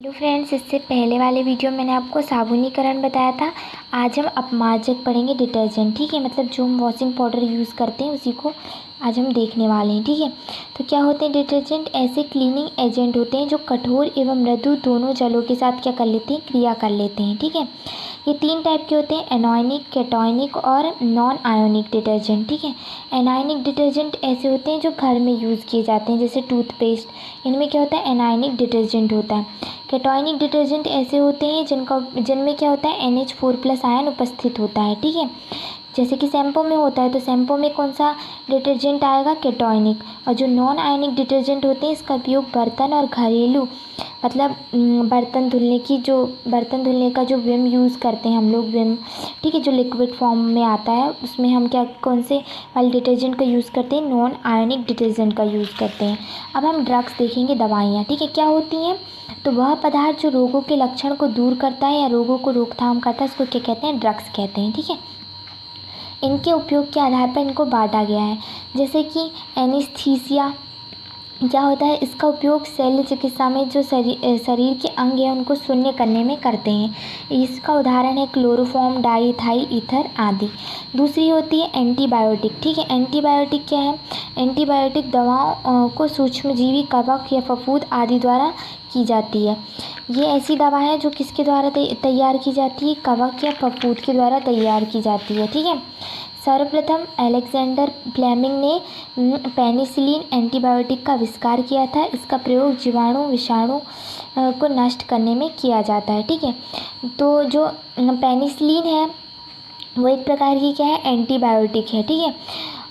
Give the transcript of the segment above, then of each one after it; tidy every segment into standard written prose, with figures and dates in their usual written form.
Hello friends, इससे पहले वाले वीडियो में मैंने आपको साबुनीकरण बताया था। आज हम अपमार्जक पढ़ेंगे, डिटर्जेंट। ठीक है, मतलब जो हम वॉशिंग पाउडर यूज़ करते हैं उसी को आज हम देखने वाले हैं। ठीक है, तो क्या होते हैं डिटर्जेंट? ऐसे क्लीनिंग एजेंट होते हैं जो कठोर एवं मृदु दोनों जलों के साथ क्या कर लेते हैं, क्रिया कर लेते हैं। ठीक है, ये 3 टाइप के होते हैं, एनॉयनिक, कैटायनिक और नॉन आयोनिक डिटर्जेंट। ठीक है, एनायनिक डिटर्जेंट ऐसे होते हैं जो घर में यूज़ किए जाते हैं, जैसे टूथपेस्ट, इनमें क्या होता है, एनायनिक डिटर्जेंट होता है। कैटायनिक डिटर्जेंट ऐसे होते हैं जिनमें क्या होता है, NH4+ आयन उपस्थित होता है। ठीक है, जैसे कि शैम्पू में होता है, तो शैम्पू में कौन सा डिटर्जेंट आएगा, कैटायनिक। और जो नॉन आयनिक डिटर्जेंट होते हैं इसका उपयोग बर्तन और घरेलू, मतलब बर्तन धुलने का जो विम यूज़ करते हैं हम लोग, विम, ठीक है, जो लिक्विड फॉर्म में आता है, उसमें हम क्या कौन से वाले डिटर्जेंट का यूज़ करते हैं, नॉन आयनिक डिटर्जेंट का यूज़ करते हैं। अब हम ड्रग्स देखेंगे, दवाइयाँ। ठीक है, क्या होती हैं? तो वह पदार्थ जो रोगों के लक्षण को दूर करता है या रोगों को रोकथाम करता है, उसको क्या कहते हैं, ड्रग्स कहते हैं। ठीक है, इनके उपयोग के आधार पर इनको बांटा गया है। जैसे कि एनेस्थीसिया क्या होता है, इसका उपयोग शल्य चिकित्सा में जो शरीर के अंग हैं उनको शून्य करने में करते हैं। इसका उदाहरण है क्लोरोफॉर्म, डाइथाइल ईथर आदि। दूसरी होती है एंटीबायोटिक। ठीक है, एंटीबायोटिक क्या है? एंटीबायोटिक दवाओं को सूक्ष्मजीवी, कवक या फफूंद आदि द्वारा की जाती है। ये ऐसी दवा है जो किसके द्वारा तैयार की जाती है, कवक या फफूंद के द्वारा तैयार की जाती है। ठीक है, सर्वप्रथम अलेक्जेंडर फ्लेमिंग ने पेनिसिलिन एंटीबायोटिक का आविष्कार किया था। इसका प्रयोग जीवाणु, विषाणु को नष्ट करने में किया जाता है। ठीक है, तो जो पेनिसिलिन है वो एक प्रकार की क्या है, एंटीबायोटिक है। ठीक है,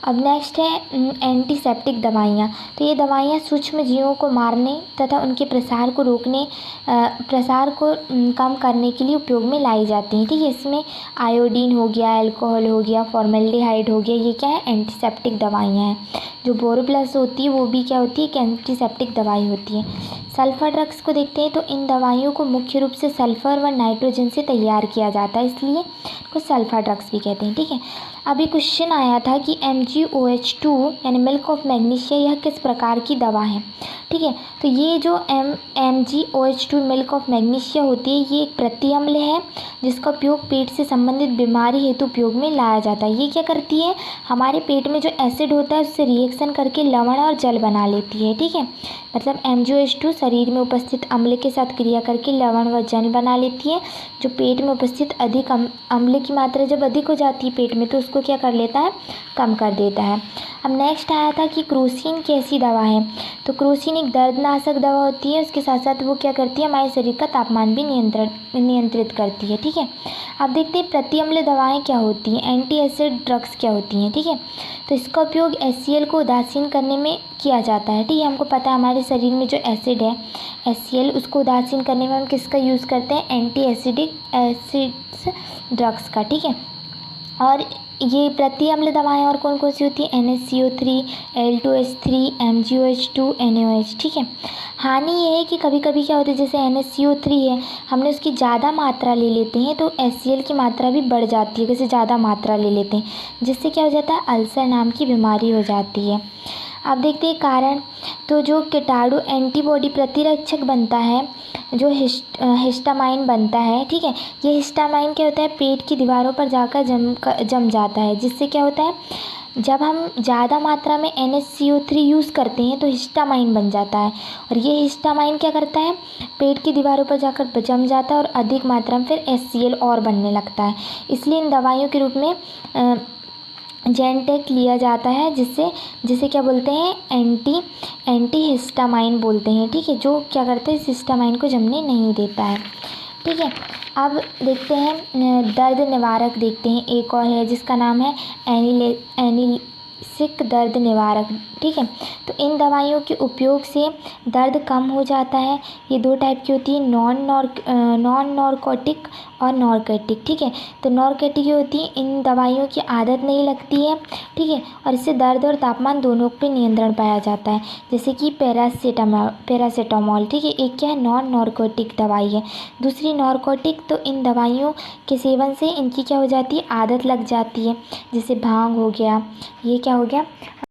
अब नेक्स्ट है एंटीसेप्टिक दवाइयाँ। तो ये दवाइयाँ सूक्ष्म जीवों को मारने तथा उनके प्रसार को रोकने, प्रसार को कम करने के लिए उपयोग में लाई जाती हैं। ठीक है, इसमें आयोडीन हो गया, अल्कोहल हो गया, फॉर्मेल्डिहाइड हो गया, ये क्या है, एंटीसेप्टिक दवाइयाँ हैं। जो बोरोप्लस होती है वो भी क्या होती है, एक एंटीसेप्टिक दवाई होती है। सल्फर ड्रग्स को देखते हैं, तो इन दवाइयों को मुख्य रूप से सल्फर व नाइट्रोजन से तैयार किया जाता है, इसलिए इसको सल्फर ड्रग्स भी कहते हैं। ठीक है, अभी क्वेश्चन आया था कि MgOH2 यानी मिल्क ऑफ मैग्नीशिया, यह किस प्रकार की दवा है? ठीक है, तो ये जो MgOH2 मिल्क ऑफ मैग्नीशिया होती है, ये एक प्रतिअम्ल है जिसका उपयोग पेट से संबंधित बीमारी हेतु उपयोग में लाया जाता है। ये क्या करती है, हमारे पेट में जो एसिड होता है उससे रिएक्शन करके लवण और जल बना लेती है। ठीक है, मतलब MgOH2 शरीर में उपस्थित अम्ल के साथ क्रिया करके लवण व जल बना लेती है। जो पेट में उपस्थित अधिक अम्ल की मात्रा जब अधिक हो जाती है पेट में, तो उसको क्या कर लेता है, कम कर देता है। अब नेक्स्ट आया था कि क्रोसिन कैसी दवा है? तो क्रोसिन एक दर्दनाशक दवा होती है, उसके साथ साथ वो क्या करती है, हमारे शरीर का तापमान भी नियंत्रित करती है। ठीक है, अब देखते हैं प्रतिअम्ल दवाएं क्या होती हैं, एंटी एसिड ड्रग्स क्या होती हैं। ठीक है, तो इसका उपयोग HCl को उदासीन करने में किया जाता है। ठीक है, हमको पता है हमारे शरीर में जो एसिड है HCl, उसको उदासीन करने में हम किसका यूज़ करते हैं, एंटी एसिड्स ड्रग्स का। ठीक है, और ये प्रतिअम्ल दवाएं और कौन कौन सी होती हैं, NaCO3, Al2H3, MgOH2, NaOH। ठीक है, हानि ये है कि कभी कभी क्या होता है, जैसे NaCO3 है, हमने उसकी ज़्यादा मात्रा ले लेते हैं तो HCl की मात्रा भी बढ़ जाती है, जैसे ज़्यादा मात्रा ले लेते हैं, जिससे क्या हो जाता है, अल्सर नाम की बीमारी हो जाती है। अब देखते हैं कारण। तो जो कीटाणु एंटीबॉडी प्रतिरक्षक बनता है, जो हिस्टामाइन बनता है। ठीक है, ये हिस्टामाइन क्या होता है, पेट की दीवारों पर जाकर जम जाता है, जिससे क्या होता है, जब हम ज़्यादा मात्रा में NaCO3 यूज़ करते हैं तो हिस्टामाइन बन जाता है, और ये हिस्टामाइन क्या करता है, पेट की दीवारों पर जाकर जम जाता है और अधिक मात्रा में फिर HCl और बनने लगता है। इसलिए इन दवाइयों के रूप में जेनटेक लिया जाता है, जिसे क्या बोलते हैं, एंटी हिस्टामाइन बोलते हैं। ठीक है, जो क्या करते हैं, हिस्टामाइन को जमने नहीं देता है। ठीक है, अब देखते हैं दर्द निवारक देखते हैं, एक और है जिसका नाम है एनिलिसिक दर्द निवारक। ठीक है, तो इन दवाइयों के उपयोग से दर्द कम हो जाता है। ये 2 टाइप की होती है, नॉन नॉर्कोटिक और नॉर्कोटिक। ठीक है, तो नॉर्कोटिक होती है, इन दवाइयों की आदत नहीं लगती है। ठीक है, और इससे दर्द और तापमान दोनों पे नियंत्रण पाया जाता है, जैसे कि पैरासीटामोल। ठीक है, एक क्या है, नॉन नॉर्कोटिक दवाई है। दूसरी नॉर्कोटिक, तो इन दवाइयों के सेवन से इनकी क्या हो जाती है, आदत लग जाती है, जैसे भांग हो गया, ये क्या हो गया,